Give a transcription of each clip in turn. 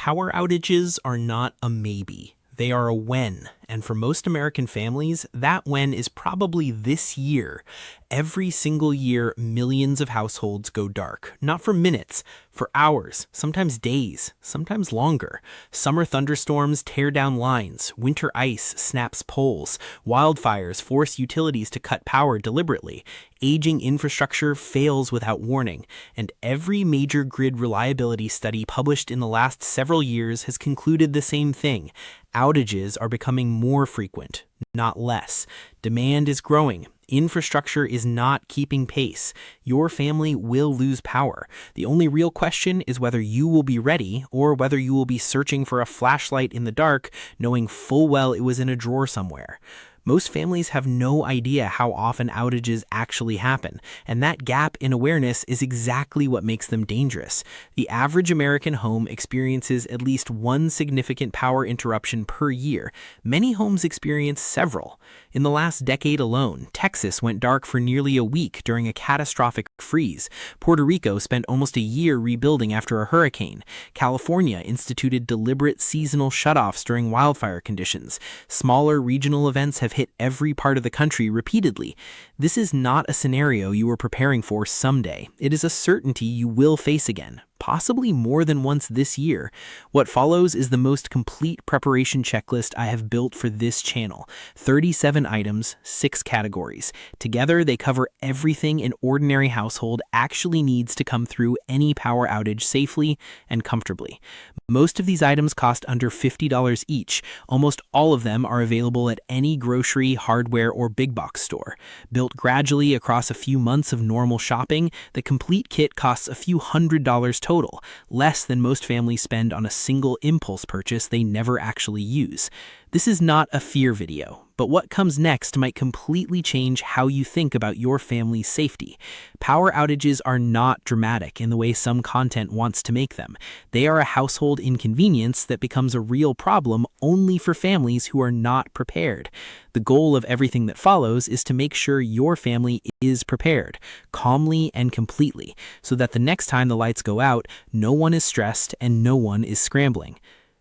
Power outages are not a maybe. They are a when, and for most American families, that when is probably this year. Every single year, millions of households go dark, not for minutes, for hours, sometimes days, sometimes longer. Summer thunderstorms tear down lines, winter ice snaps poles, wildfires force utilities to cut power deliberately, aging infrastructure fails without warning, and every major grid reliability study published in the last several years has concluded the same thing. Outages are becoming more frequent, not less. Demand is growing. Infrastructure is not keeping pace. Your family will lose power. The only real question is whether you will be ready or whether you will be searching for a flashlight in the dark, knowing full well it was in a drawer somewhere. Most families have no idea how often outages actually happen, and that gap in awareness is exactly what makes them dangerous. The average American home experiences at least one significant power interruption per year. Many homes experience several. In the last decade alone, Texas went dark for nearly a week during a catastrophic freeze. Puerto Rico spent almost a year rebuilding after a hurricane. California instituted deliberate seasonal shutoffs during wildfire conditions. Smaller regional events have hit every part of the country repeatedly. This is not a scenario you were preparing for someday. It is a certainty you will face again, possibly more than once this year. What follows is the most complete preparation checklist I have built for this channel. 37 items, 6 categories. Together, they cover everything an ordinary household actually needs to come through any power outage safely and comfortably. Most of these items cost under $50 each. Almost all of them are available at any grocery, hardware, or big box store. Built gradually across a few months of normal shopping, the complete kit costs a few $100s total, less than most families spend on a single impulse purchase they never actually use. This is not a fear video, but what comes next might completely change how you think about your family's safety. Power outages are not dramatic in the way some content wants to make them. They are a household inconvenience that becomes a real problem only for families who are not prepared. The goal of everything that follows is to make sure your family is prepared, calmly and completely, so that the next time the lights go out, no one is stressed and no one is scrambling.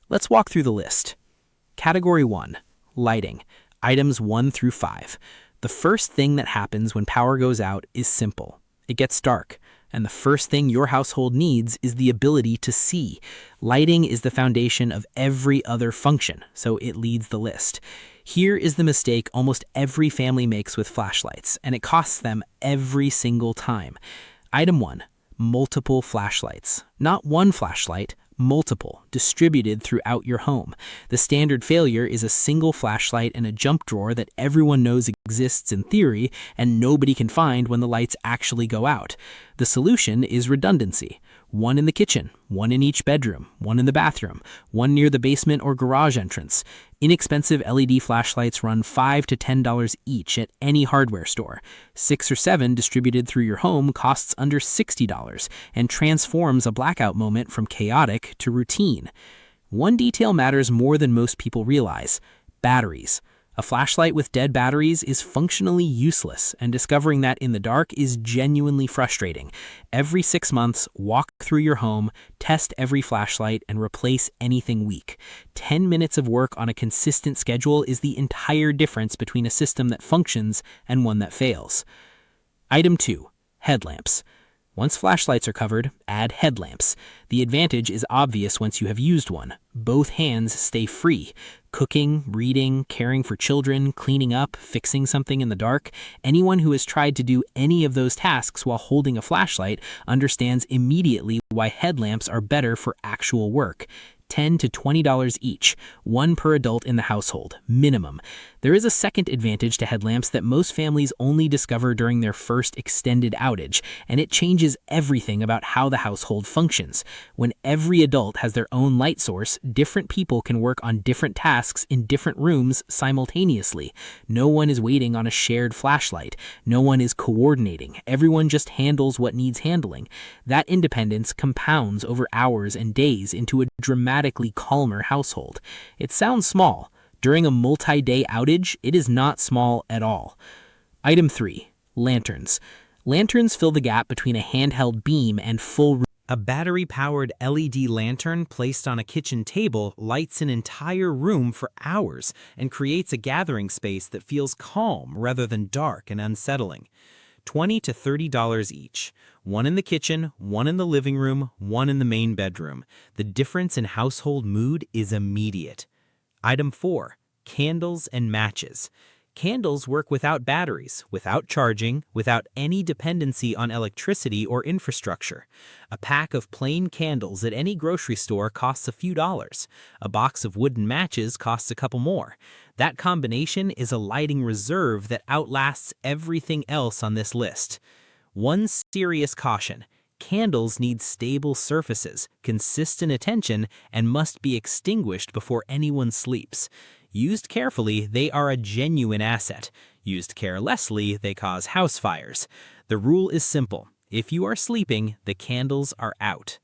Let's walk through the list. Category 1. Lighting. Items 1 through 5. The first thing that happens when power goes out is simple. It gets dark, and the first thing your household needs is the ability to see. Lighting is the foundation of every other function, so it leads the list. Here is the mistake almost every family makes with flashlights, and it costs them every single time. Item 1. Multiple flashlights. Not one flashlight, multiple, distributed throughout your home. The standard failure is a single flashlight in a jump drawer that everyone knows exists in theory and nobody can find when the lights actually go out. The solution is redundancy. One in the kitchen, one in each bedroom, one in the bathroom, one near the basement or garage entrance. Inexpensive LED flashlights run $5 to $10 each at any hardware store. 6 or 7 distributed through your home costs under $60 and transforms a blackout moment from chaotic to routine. One detail matters more than most people realize: batteries. A flashlight with dead batteries is functionally useless, and discovering that in the dark is genuinely frustrating. Every 6 months, walk through your home, test every flashlight, and replace anything weak. 10 minutes of work on a consistent schedule is the entire difference between a system that functions and one that fails. Item 2. Headlamps. Once flashlights are covered, add headlamps. The advantage is obvious once you have used one. Both hands stay free. Cooking, reading, caring for children, cleaning up, fixing something in the dark. Anyone who has tried to do any of those tasks while holding a flashlight understands immediately why headlamps are better for actual work. $10 to $20 each, one per adult in the household, minimum. There is a second advantage to headlamps that most families only discover during their first extended outage, and it changes everything about how the household functions. When every adult has their own light source, different people can work on different tasks in different rooms simultaneously. No one is waiting on a shared flashlight. No one is coordinating. Everyone just handles what needs handling. That independence compounds over hours and days into a dramatically calmer household. It sounds small. During a multi-day outage, it is not small at all. Item 3. Lanterns. Lanterns fill the gap between a handheld beam and full A battery-powered LED lantern placed on a kitchen table lights an entire room for hours and creates a gathering space that feels calm rather than dark and unsettling. $20 to $30 each. One in the kitchen, one in the living room, one in the main bedroom. The difference in household mood is immediate. Item 4. Candles and matches. Candles work without batteries, without charging, without any dependency on electricity or infrastructure. A pack of plain candles at any grocery store costs a few dollars. A box of wooden matches costs a couple more. That combination is a lighting reserve that outlasts everything else on this list. One serious caution. Candles need stable surfaces, consistent attention, and must be extinguished before anyone sleeps. Used carefully, they are a genuine asset. Used carelessly, they cause house fires. The rule is simple. If you are sleeping, the candles are out.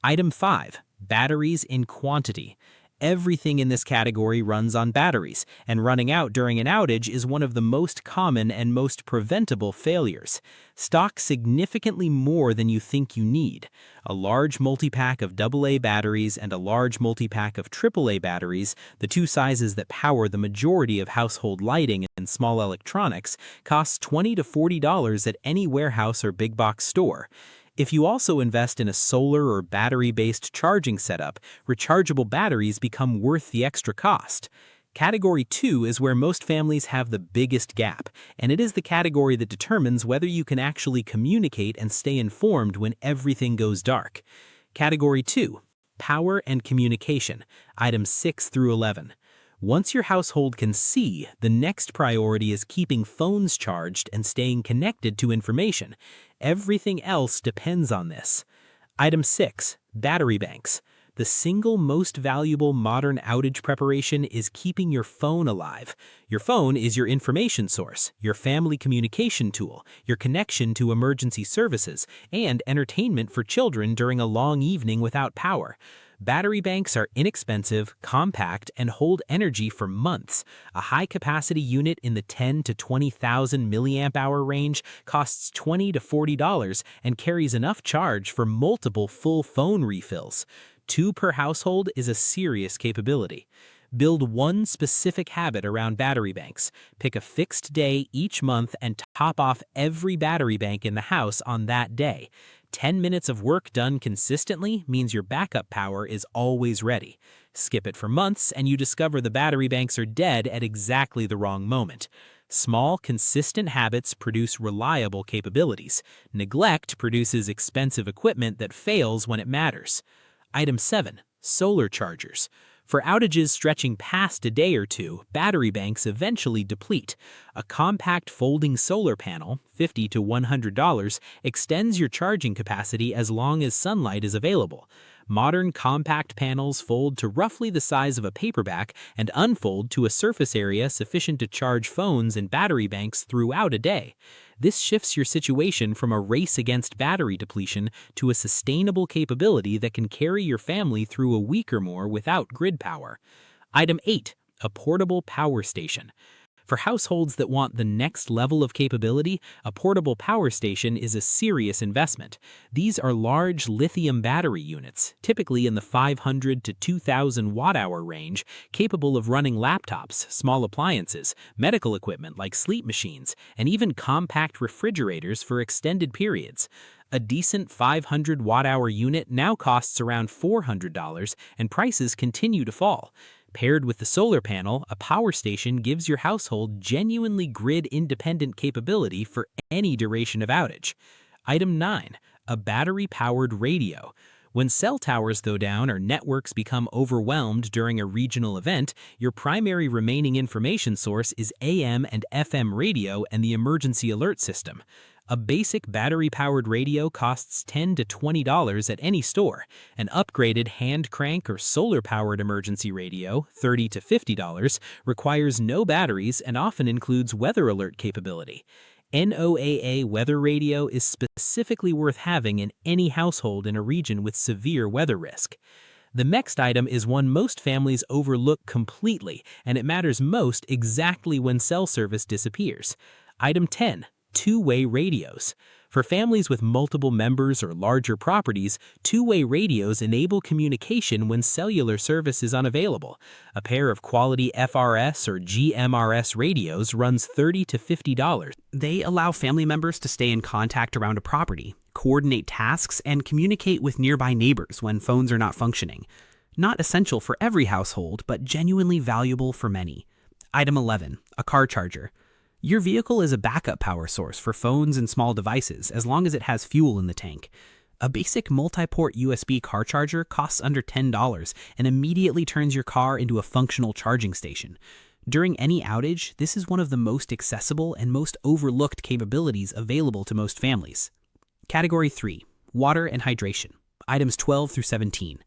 Item 5. Batteries in quantity. Everything in this category runs on batteries, and running out during an outage is one of the most common and most preventable failures. Stock significantly more than you think you need. A large multi-pack of AA batteries and a large multi-pack of AAA batteries, the two sizes that power the majority of household lighting and small electronics, costs $20 to $40 at any warehouse or big box store. If you also invest in a solar or battery-based charging setup, rechargeable batteries become worth the extra cost. Category 2 is where most families have the biggest gap, and it is the category that determines whether you can actually communicate and stay informed when everything goes dark. Category 2. Power and communication, items 6 through 11. Once your household can see, the next priority is keeping phones charged and staying connected to information. Everything else depends on this. Item 6. Battery banks. The single most valuable modern outage preparation is keeping your phone alive. Your phone is your information source, your family communication tool, your connection to emergency services, and entertainment for children during a long evening without power. Battery banks are inexpensive, compact, and hold energy for months. A high-capacity unit in the 10 to 20,000 milliamp-hour range costs $20 to $40 and carries enough charge for multiple full phone refills. 2 per household is a serious capability. Build one specific habit around battery banks. Pick a fixed day each month and top off every battery bank in the house on that day. 10 minutes of work done consistently means your backup power is always ready. Skip it for months and you discover the battery banks are dead at exactly the wrong moment. Small, consistent habits produce reliable capabilities. Neglect produces expensive equipment that fails when it matters. Item 7. Solar chargers. For outages stretching past a day or two, battery banks eventually deplete. A compact folding solar panel, $50 to $100, extends your charging capacity as long as sunlight is available. Modern compact panels fold to roughly the size of a paperback and unfold to a surface area sufficient to charge phones and battery banks throughout a day. This shifts your situation from a race against battery depletion to a sustainable capability that can carry your family through a week or more without grid power. Item 8. A portable power station. For households that want the next level of capability, a portable power station is a serious investment. These are large lithium battery units, typically in the 500 to 2,000 watt-hour range, capable of running laptops, small appliances, medical equipment like sleep machines, and even compact refrigerators for extended periods. A decent 500 watt-hour unit now costs around $400, and prices continue to fall. Paired with the solar panel, a power station gives your household genuinely grid-independent capability for any duration of outage. Item 9. A battery-powered radio. When cell towers go down or networks become overwhelmed during a regional event, your primary remaining information source is AM and FM radio and the emergency alert system. A basic battery-powered radio costs $10 to $20 at any store. An upgraded hand crank or solar-powered emergency radio, $30 to $50, requires no batteries and often includes weather alert capability. NOAA weather radio is specifically worth having in any household in a region with severe weather risk. The next item is one most families overlook completely, and it matters most exactly when cell service disappears. Item 10. Two-way radios. For families with multiple members or larger properties, two-way radios enable communication when cellular service is unavailable. A pair of quality FRS or GMRS radios runs $30 to $50. They allow family members to stay in contact around a property, coordinate tasks, and communicate with nearby neighbors when phones are not functioning. Not essential for every household, but genuinely valuable for many. Item 11. A car charger. Your vehicle is a backup power source for phones and small devices as long as it has fuel in the tank. A basic multi-port USB car charger costs under $10 and immediately turns your car into a functional charging station. During any outage, this is one of the most accessible and most overlooked capabilities available to most families. Category 3. Water and hydration. Items 12 through 17.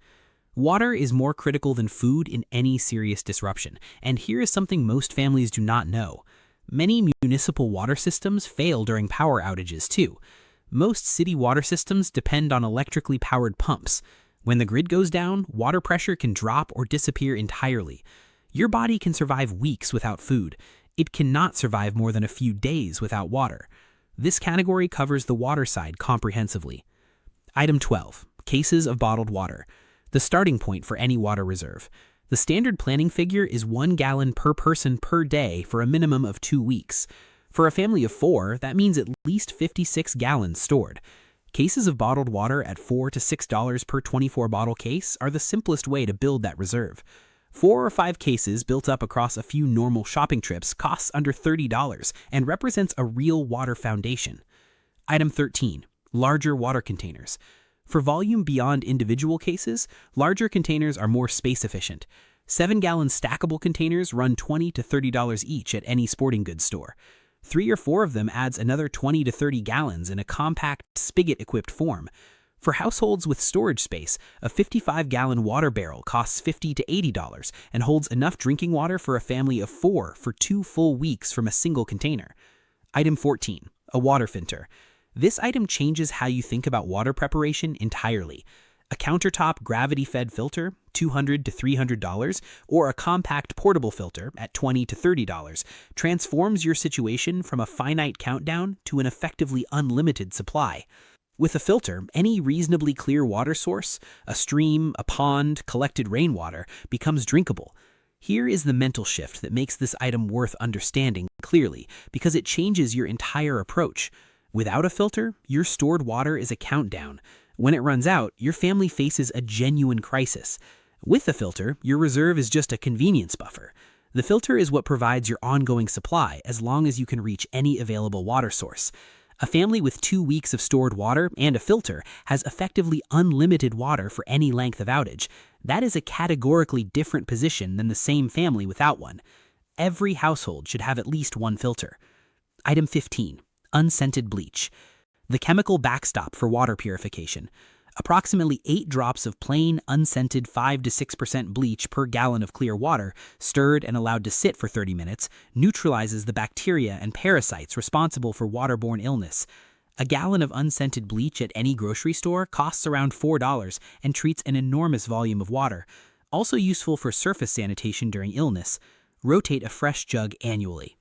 Water is more critical than food in any serious disruption, and here is something most families do not know. Many municipal water systems fail during power outages too. Most city water systems depend on electrically powered pumps. When the grid goes down, water pressure can drop or disappear entirely. Your body can survive weeks without food. It cannot survive more than a few days without water. This category covers the water side comprehensively. Item 12. Cases of bottled water. The starting point for any water reserve. The standard planning figure is 1 gallon per person per day for a minimum of 2 weeks. For a family of 4, that means at least 56 gallons stored. Cases of bottled water at $4 to $6 per 24-bottle case are the simplest way to build that reserve. 4 or 5 cases built up across a few normal shopping trips costs under $30 and represents a real water foundation. Item 13. Larger water containers. For volume beyond individual cases, larger containers are more space efficient. 7-gallon stackable containers run $20 to $30 each at any sporting goods store. 3 or 4 of them adds another 20 to 30 gallons in a compact, spigot-equipped form. For households with storage space, a 55-gallon water barrel costs $50 to $80 and holds enough drinking water for a family of 4 for 2 full weeks from a single container. Item 14. A water filter. This item changes how you think about water preparation entirely. A countertop gravity-fed filter, $200 to $300, or a compact portable filter at $20 to $30, transforms your situation from a finite countdown to an effectively unlimited supply. With a filter, any reasonably clear water source, a stream, a pond, collected rainwater, becomes drinkable. Here is the mental shift that makes this item worth understanding clearly, because it changes your entire approach. Without a filter, your stored water is a countdown. When it runs out, your family faces a genuine crisis. With a filter, your reserve is just a convenience buffer. The filter is what provides your ongoing supply as long as you can reach any available water source. A family with 2 weeks of stored water and a filter has effectively unlimited water for any length of outage. That is a categorically different position than the same family without one. Every household should have at least one filter. Item 15. Unscented bleach. The chemical backstop for water purification. Approximately 8 drops of plain, unscented 5 to 6% bleach per gallon of clear water, stirred and allowed to sit for 30 minutes, neutralizes the bacteria and parasites responsible for waterborne illness. A gallon of unscented bleach at any grocery store costs around $4 and treats an enormous volume of water. Also useful for surface sanitation during illness. Rotate a fresh jug annually.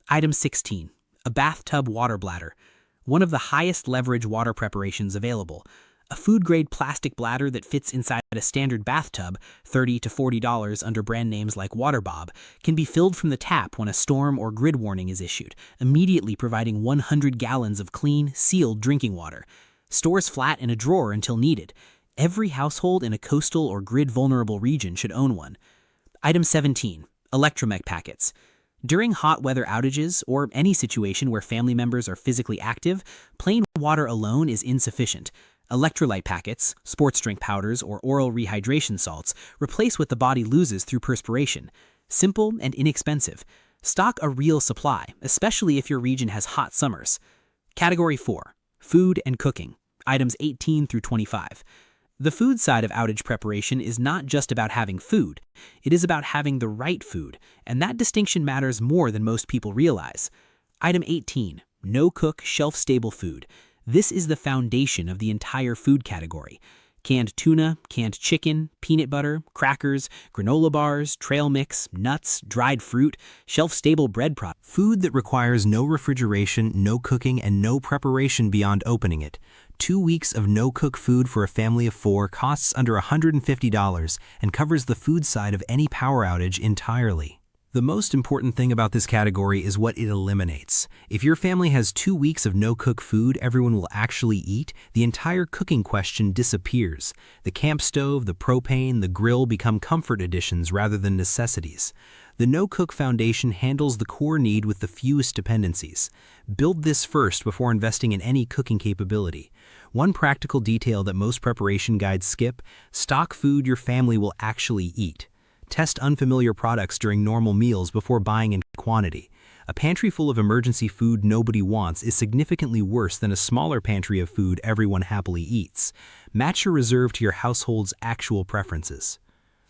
Item 16. A bathtub water bladder. One of the highest leverage water preparations available. A food-grade plastic bladder that fits inside a standard bathtub, $30 to $40 under brand names like WaterBob, can be filled from the tap when a storm or grid warning is issued, immediately providing 100 gallons of clean, sealed drinking water. Stores flat in a drawer until needed. Every household in a coastal or grid-vulnerable region should own one. Item 17. Electromech packets. During hot weather outages, or any situation where family members are physically active, plain water alone is insufficient. Electrolyte packets, sports drink powders, or oral rehydration salts replace what the body loses through perspiration. Simple and inexpensive. Stock a real supply, especially if your region has hot summers. Category 4. Food and cooking. Items 18 through 25. The food side of outage preparation is not just about having food. It is about having the right food, and that distinction matters more than most people realize. Item 18. No-cook, shelf-stable food. This is the foundation of the entire food category. Canned tuna, canned chicken, peanut butter, crackers, granola bars, trail mix, nuts, dried fruit, shelf-stable bread products. Food that requires no refrigeration, no cooking, and no preparation beyond opening it. 2 weeks of no-cook food for a family of 4 costs under $150 and covers the food side of any power outage entirely. The most important thing about this category is what it eliminates. If your family has 2 weeks of no-cook food everyone will actually eat, the entire cooking question disappears. The camp stove, the propane, the grill become comfort additions rather than necessities. The no-cook foundation handles the core need with the fewest dependencies. Build this first before investing in any cooking capability. One practical detail that most preparation guides skip: stock food your family will actually eat. Test unfamiliar products during normal meals before buying in quantity. A pantry full of emergency food nobody wants is significantly worse than a smaller pantry of food everyone happily eats. Match your reserve to your household's actual preferences.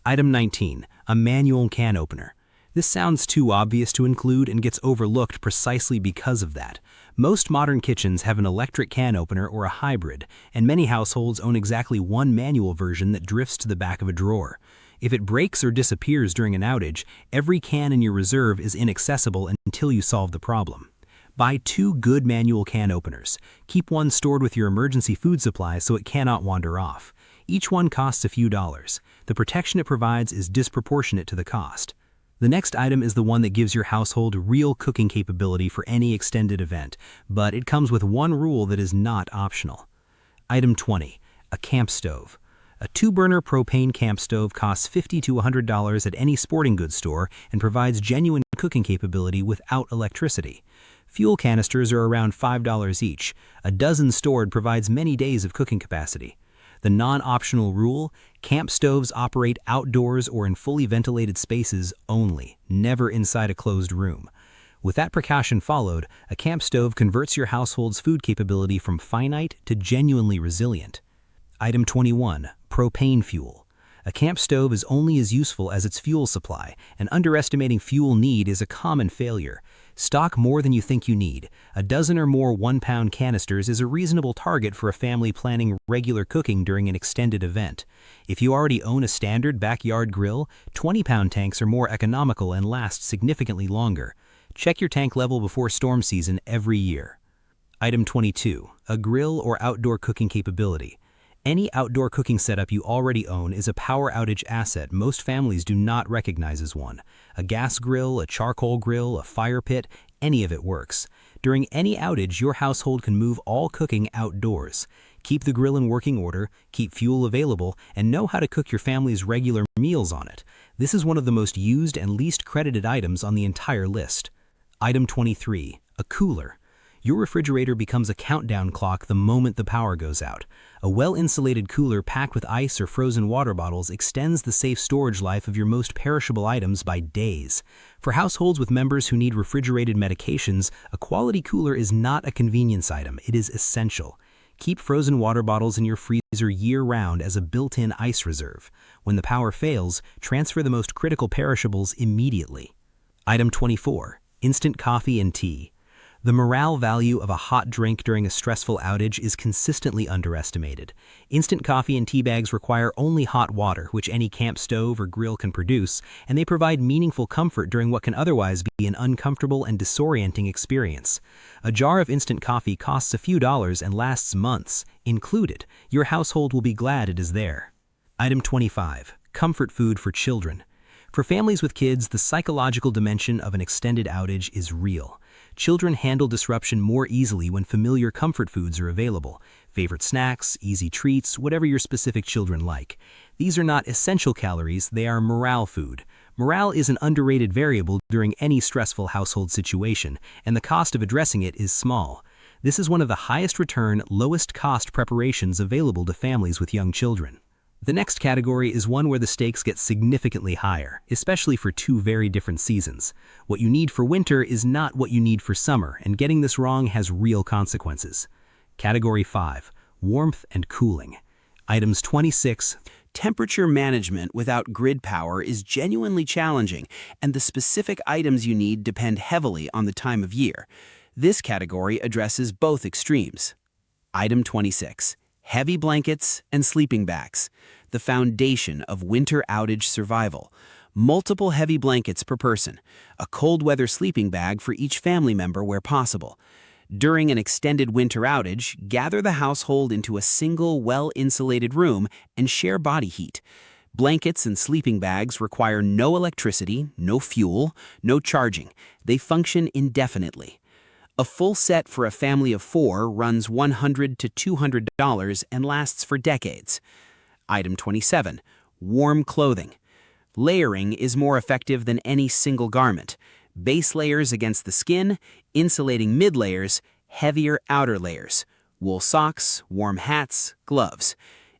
Item 19. A manual can opener. This sounds too obvious to include and gets overlooked precisely because of that. Most modern kitchens have an electric can opener or a hybrid, and many households own exactly one manual version that drifts to the back of a drawer. If it breaks or disappears during an outage, every can in your reserve is inaccessible until you solve the problem. Buy 2 good manual can openers. Keep one stored with your emergency food supply so it cannot wander off. Each one costs a few dollars. The protection it provides is disproportionate to the cost. The next item is the one that gives your household real cooking capability for any extended event, but it comes with one rule that is not optional. Item 20. A camp stove. A 2-burner propane camp stove costs $50 to $100 at any sporting goods store and provides genuine cooking capability without electricity. Fuel canisters are around $5 each. A dozen stored provides many days of cooking capacity. The non-optional rule: camp stoves operate outdoors or in fully ventilated spaces only, never inside a closed room. With that precaution followed, a camp stove converts your household's food capability from finite to genuinely resilient. Item 21. Propane fuel. A camp stove is only as useful as its fuel supply, and underestimating fuel need is a common failure. Stock more than you think you need. A dozen or more 1-pound canisters is a reasonable target for a family planning regular cooking during an extended event. If you already own a standard backyard grill, 20-pound tanks are more economical and last significantly longer. Check your tank level before storm season every year. Item 22. A grill or outdoor cooking capability. Any outdoor cooking setup you already own is a power outage asset most families do not recognize as one. A gas grill, a charcoal grill, a fire pit, any of it works. During any outage, your household can move all cooking outdoors. Keep the grill in working order, keep fuel available, and know how to cook your family's regular meals on it. This is one of the most used and least credited items on the entire list. Item 23. A cooler. Your refrigerator becomes a countdown clock the moment the power goes out. A well-insulated cooler packed with ice or frozen water bottles extends the safe storage life of your most perishable items by days. For households with members who need refrigerated medications, a quality cooler is not a convenience item, it is essential. Keep frozen water bottles in your freezer year-round as a built-in ice reserve. When the power fails, transfer the most critical perishables immediately. Item 24. Instant coffee and tea. The morale value of a hot drink during a stressful outage is consistently underestimated. Instant coffee and tea bags require only hot water, which any camp stove or grill can produce, and they provide meaningful comfort during what can otherwise be an uncomfortable and disorienting experience. A jar of instant coffee costs a few dollars and lasts months. Included, your household will be glad it is there. Item 25. Comfort food for children. For families with kids, the psychological dimension of an extended outage is real. Children handle disruption more easily when familiar comfort foods are available. Favorite snacks, easy treats, whatever your specific children like. These are not essential calories, they are morale food. Morale is an underrated variable during any stressful household situation, and the cost of addressing it is small. This is one of the highest return, lowest cost preparations available to families with young children. The next category is one where the stakes get significantly higher, especially for 2 very different seasons. What you need for winter is not what you need for summer, and getting this wrong has real consequences. Category 5. Warmth and cooling. Items 26. Temperature management without grid power is genuinely challenging, and the specific items you need depend heavily on the time of year. This category addresses both extremes. Item 26. Heavy blankets and sleeping bags, the foundation of winter outage survival. Multiple heavy blankets per person, a cold weather sleeping bag for each family member where possible. During an extended winter outage, gather the household into a single, well-insulated room and share body heat. Blankets and sleeping bags require no electricity, no fuel, no charging. They function indefinitely. A full set for a family of 4 runs $100 to $200 and lasts for decades. Item 27. Warm clothing. Layering is more effective than any single garment. Base layers against the skin, insulating mid layers, heavier outer layers. Wool socks, warm hats, gloves.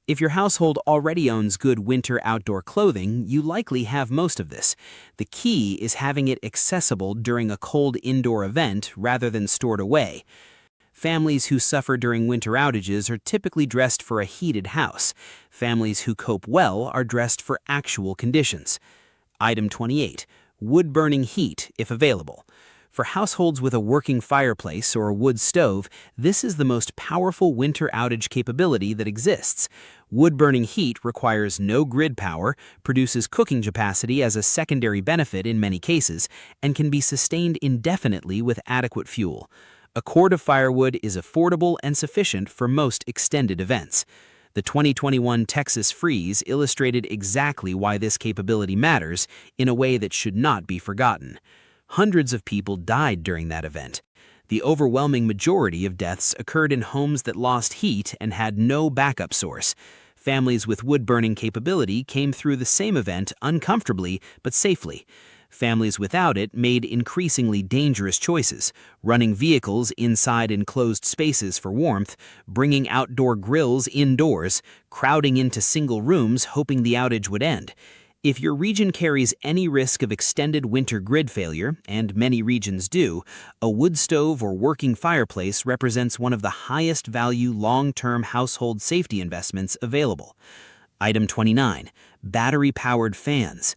If your household already owns good winter outdoor clothing, you likely have most of this. The key is having it accessible during a cold indoor event rather than stored away. Families who suffer during winter outages are typically dressed for a heated house. Families who cope well are dressed for actual conditions. Item 28. Wood-burning heat, if available. For households with a working fireplace or a wood stove, this is the most powerful winter outage capability that exists. Wood-burning heat requires no grid power, produces cooking capacity as a secondary benefit in many cases, and can be sustained indefinitely with adequate fuel. A cord of firewood is affordable and sufficient for most extended events. The 2021 Texas freeze illustrated exactly why this capability matters in a way that should not be forgotten. Hundreds of people died during that event. The overwhelming majority of deaths occurred in homes that lost heat and had no backup source. Families with wood-burning capability came through the same event uncomfortably but safely. Families without it made increasingly dangerous choices, running vehicles inside enclosed spaces for warmth, bringing outdoor grills indoors, crowding into single rooms hoping the outage would end. If your region carries any risk of extended winter grid failure, and many regions do, a wood stove or working fireplace represents one of the highest value long-term household safety investments available. Item 29. Battery-powered fans.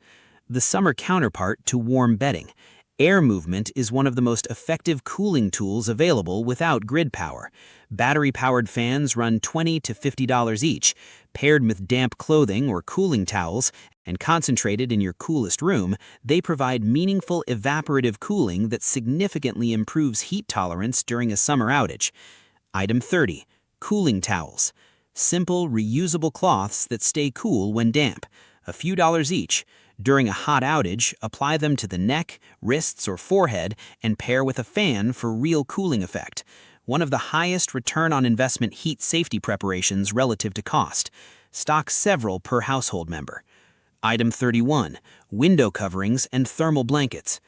The summer counterpart to warm bedding. Air movement is one of the most effective cooling tools available without grid power. Battery-powered fans run $20 to $50 each. Paired with damp clothing or cooling towels and concentrated in your coolest room, they provide meaningful evaporative cooling that significantly improves heat tolerance during a summer outage. Item 30. Cooling towels. Simple, reusable cloths that stay cool when damp. A few dollars each. During a hot outage, apply them to the neck, wrists, or forehead and pair with a fan for real cooling effect. One of the highest return on investment heat safety preparations relative to cost. Stock several per household member. Item 31. Window coverings and thermal blankets.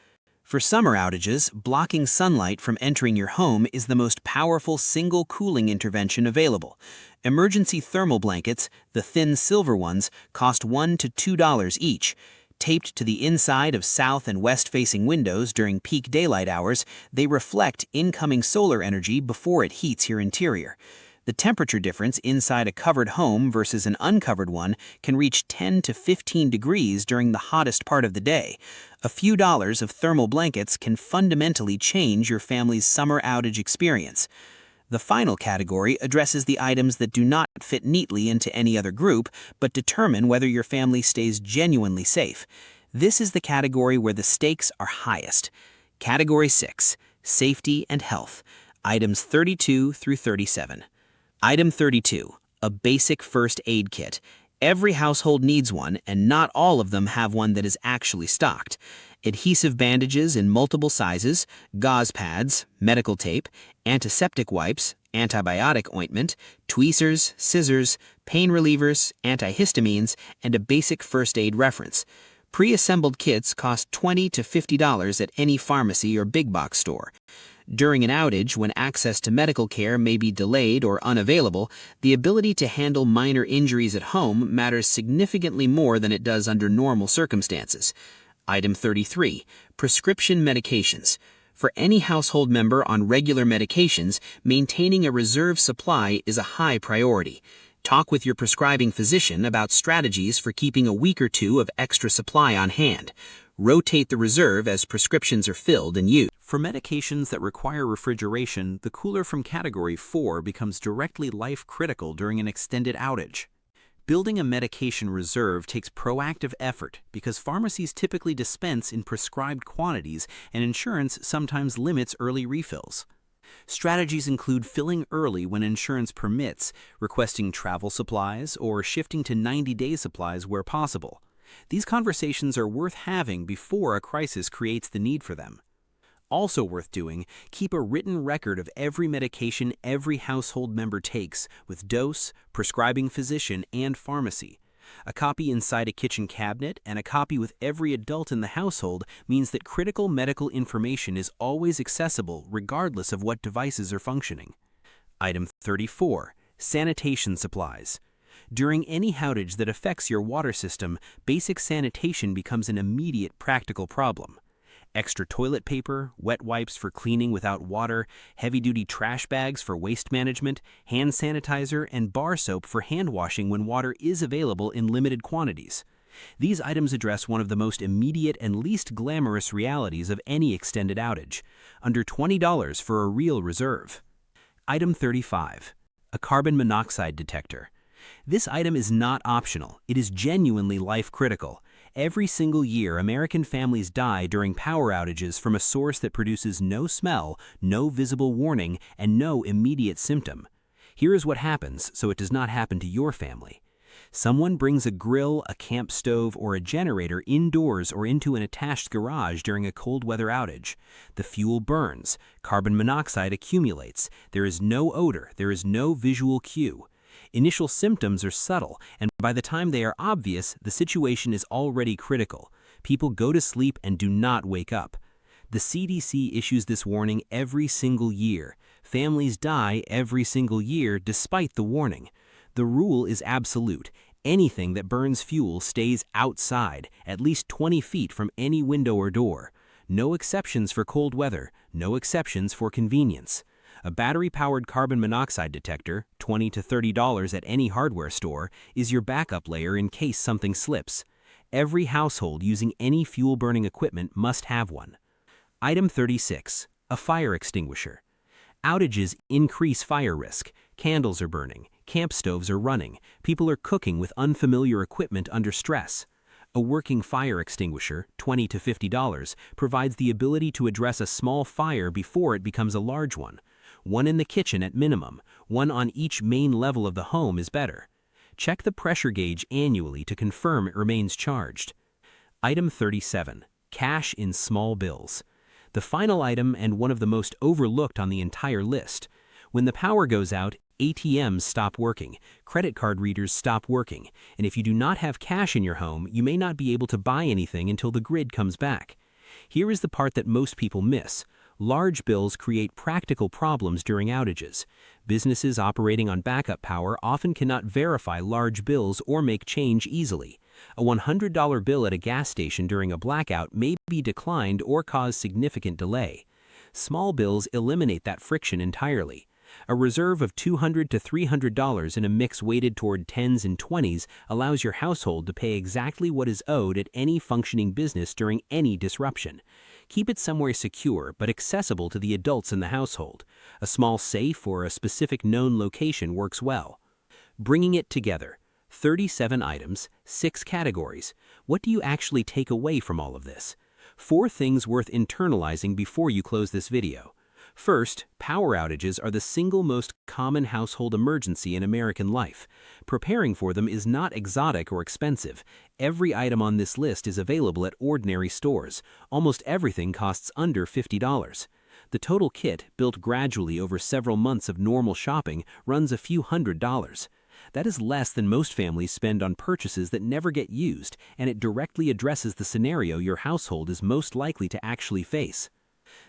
For summer outages, blocking sunlight from entering your home is the most powerful single cooling intervention available. Emergency thermal blankets, the thin silver ones, cost $1 to $2 each. Taped to the inside of south and west-facing windows during peak daylight hours, they reflect incoming solar energy before it heats your interior. The temperature difference inside a covered home versus an uncovered one can reach 10 to 15 degrees during the hottest part of the day. A few dollars of thermal blankets can fundamentally change your family's summer outage experience. The final category addresses the items that do not fit neatly into any other group, but determine whether your family stays genuinely safe. This is the category where the stakes are highest. Category 6. Safety and health. Items 32 through 37. Item 32. A basic first aid kit. Every household needs one, and not all of them have one that is actually stocked. Adhesive bandages in multiple sizes, gauze pads, medical tape, antiseptic wipes, antibiotic ointment, tweezers, scissors, pain relievers, antihistamines, and a basic first aid reference. Pre-assembled kits cost $20 to $50 at any pharmacy or big box store. During an outage, when access to medical care may be delayed or unavailable, the ability to handle minor injuries at home matters significantly more than it does under normal circumstances. Item 33. Prescription medications. For any household member on regular medications, maintaining a reserve supply is a high priority. Talk with your prescribing physician about strategies for keeping a week or two of extra supply on hand. Rotate the reserve as prescriptions are filled and used. For medications that require refrigeration, the cooler from Category 4 becomes directly life-critical during an extended outage. Building a medication reserve takes proactive effort because pharmacies typically dispense in prescribed quantities and insurance sometimes limits early refills. Strategies include filling early when insurance permits, requesting travel supplies, or shifting to 90-day supplies where possible. These conversations are worth having before a crisis creates the need for them. Also worth doing, keep a written record of every medication every household member takes, with dose, prescribing physician, and pharmacy. A copy inside a kitchen cabinet and a copy with every adult in the household means that critical medical information is always accessible regardless of what devices are functioning. Item 34. Sanitation supplies. During any outage that affects your water system, basic sanitation becomes an immediate practical problem. Extra toilet paper, wet wipes for cleaning without water, heavy-duty trash bags for waste management, hand sanitizer, and bar soap for hand washing when water is available in limited quantities. These items address one of the most immediate and least glamorous realities of any extended outage, under $20 for a real reserve. Item 35. A carbon monoxide detector. This item is not optional, it is genuinely life-critical. Every single year, American families die during power outages from a source that produces no smell, no visible warning, and no immediate symptom. Here is what happens so it does not happen to your family. Someone brings a grill, a camp stove, or a generator indoors or into an attached garage during a cold weather outage. The fuel burns, carbon monoxide accumulates, there is no odor, there is no visual cue. Initial symptoms are subtle, and by the time they are obvious, the situation is already critical. People go to sleep and do not wake up. The CDC issues this warning every single year. Families die every single year despite the warning. The rule is absolute. Anything that burns fuel stays outside, at least 20 feet from any window or door. No exceptions for cold weather, no exceptions for convenience. A battery-powered carbon monoxide detector, $20 to $30 at any hardware store, is your backup layer in case something slips. Every household using any fuel-burning equipment must have one. Item 36. A fire extinguisher. Outages increase fire risk. Candles are burning, camp stoves are running, people are cooking with unfamiliar equipment under stress. A working fire extinguisher, $20 to $50, provides the ability to address a small fire before it becomes a large one. One in the kitchen at minimum, one on each main level of the home is better. Check the pressure gauge annually to confirm it remains charged. Item 37. Cash in small bills. The final item and one of the most overlooked on the entire list. When the power goes out, ATMs stop working, credit card readers stop working, and if you do not have cash in your home, you may not be able to buy anything until the grid comes back. Here is the part that most people miss. Large bills create practical problems during outages. Businesses operating on backup power often cannot verify large bills or make change easily. A $100 bill at a gas station during a blackout may be declined or cause significant delay. Small bills eliminate that friction entirely. A reserve of $200 to $300 in a mix weighted toward 10s and 20s allows your household to pay exactly what is owed at any functioning business during any disruption. Keep it somewhere secure but accessible to the adults in the household. A small safe or a specific known location works well. Bringing it together. 37 items, 6 categories. What do you actually take away from all of this? 4 things worth internalizing before you close this video. First, power outages are the single most common household emergency in American life. Preparing for them is not exotic or expensive. Every item on this list is available at ordinary stores. Almost everything costs under $50. The total kit, built gradually over several months of normal shopping, runs a few $100s. That is less than most families spend on purchases that never get used, and it directly addresses the scenario your household is most likely to actually face.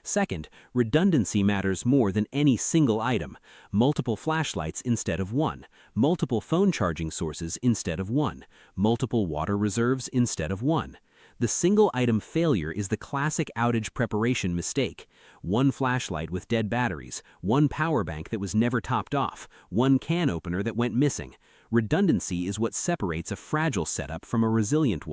Second, redundancy matters more than any single item. Multiple flashlights instead of one, multiple phone charging sources instead of one, multiple water reserves instead of one. The single item failure is the classic outage preparation mistake. One flashlight with dead batteries, one power bank that was never topped off, one can opener that went missing. Redundancy is what separates a fragile setup from a resilient one.